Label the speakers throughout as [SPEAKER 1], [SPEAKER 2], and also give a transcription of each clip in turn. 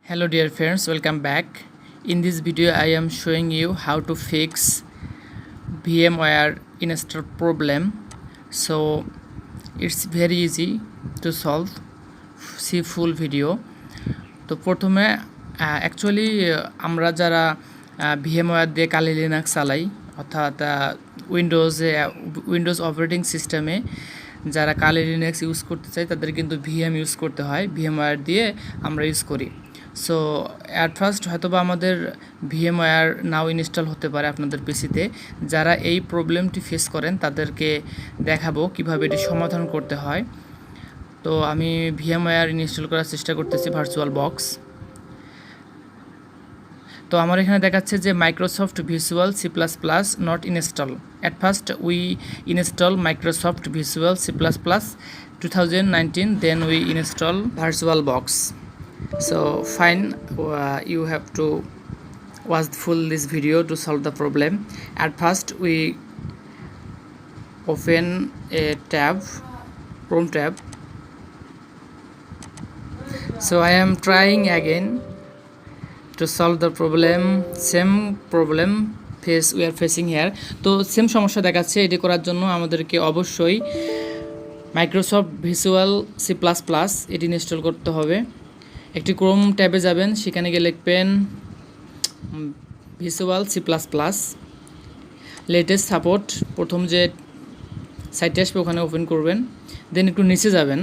[SPEAKER 1] Hello dear friends, welcome back. In this video I am showing you how to fix VMware install problem. So it's very easy to solve. See full video. তো প্রথমে actually আমরা যারা VMware দিয়ে কালি Linux চালাই অর্থাৎ Windows operating সিস্টেমে যারা কালি Linux use করতে চায় তাদের কিন্তু ভিএম ইউজ করতে হয়, VMware দিয়ে আমরা ইউজ করি। সো অ্যাট ফার্স্ট হয়তোবা আমাদের VMware নাও ইনস্টল হতে পারে আপনাদের পিসিতে। যারা এই প্রবলেমটি ফেস করেন তাদেরকে দেখাবো কিভাবে এটি সমাধান করতে হয়। তো আমি VMware ইনস্টল করার চেষ্টা করতেছি Virtualbox। তো আমার এখানে দেখাচ্ছে যে Microsoft visual C++ not install. At first we install Microsoft visual C++ 2019, then we install Virtualbox. So fine, you have to watch full this video to solve the problem. At first we open a tab, Chrome tab. So I am trying again to solve the problem, same problem we are facing here. তো same সমস্যা দেখাচ্ছে। এটি করার জন্য আমাদেরকে অবশ্যই Microsoft visual C++ এটি install করতে হবে। একটি ক্রোম ট্যাবে যাবেন, সেখানে গিয়ে লিখবেন ভিজুয়াল C++, লেটেস্ট সাপোর্ট। প্রথম যে সাইটে আসবে ওখানে ওপেন করবেন, দেন একটু নিচে যাবেন,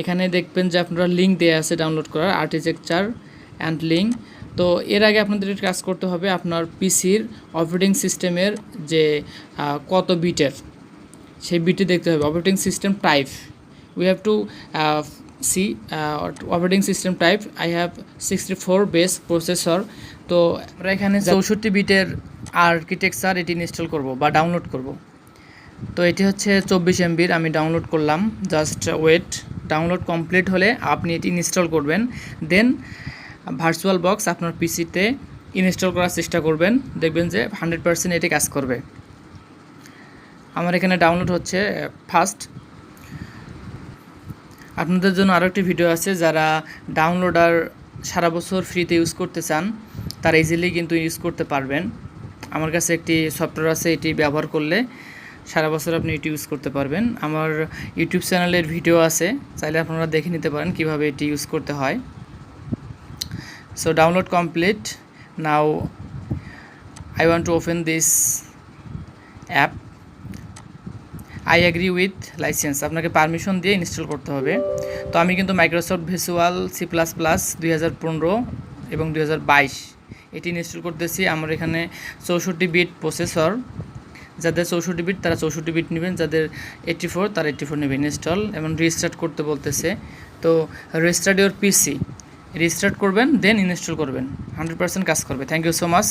[SPEAKER 1] এখানে দেখবেন যে আপনারা লিঙ্ক দেওয়া আছে ডাউনলোড করার, আর্কিটেকচার অ্যান্ড লিঙ্ক। তো এর আগে আপনাদের কাজ করতে হবে আপনার পিসির অপারেটিং সিস্টেমের যে কত বিটের, সেই বিটে দেখতে হবে। Operating system type we have to see operating system type. I have 64 base processor. তো আমরা এখানে 64 বিটের আর্কিটেকচার এটি ইনস্টল করব বা ডাউনলোড করব। তো এটি হচ্ছে 24 MBর, আমি ডাউনলোড করলাম। জাস্ট ওয়েট, ডাউনলোড কমপ্লিট হলে আপনি এটি ইনস্টল করবেন। দেন Virtualbox আপনার পিসিতে ইনস্টল করার চেষ্টা করবেন, দেখবেন যে 100% এটি কাজ করবে। আমার এখানে ডাউনলোড হচ্ছে ফার্স্ট। আপনাদের জন্য আরও একটি ভিডিও আছে, যারা ডাউনলোডার সারা বছর ফ্রিতে ইউজ করতে চান তারা ইজিলি কিন্তু ইউজ করতে পারবেন। আমার কাছে একটি সফটওয়্যার আছে, এটি ব্যবহার করলে সারা বছর আপনি এটি ইউজ করতে পারবেন। আমার ইউটিউব চ্যানেলের ভিডিও আছে, চাইলে আপনারা দেখে নিতে পারেন কিভাবে এটি ইউজ করতে হয়। So download complete. Now I want to open this app. I agree with license. আপনাকে পারমিশন দিয়ে ইনস্টল করতে হবে। তো আমি কিন্তু মাইক্রোসফট ভিজুয়াল C++ 2015 এবং 2022 এটি ইনস্টল করতেছি। আমার এখানে 64 বিট প্রসেসর। যাদের 64 বিট তারা 64 বিট নেবেন, যাদের 84 তারা 84 নেবেন। ইনস্টল এবং রিস্টার্ট করতে বলতেছে। তো রিস্টার্ট ইউর পিসি, রিস্টার্ট করবেন, দেন ইনস্টল করবেন, 100% কাজ করবে। Thank you so much.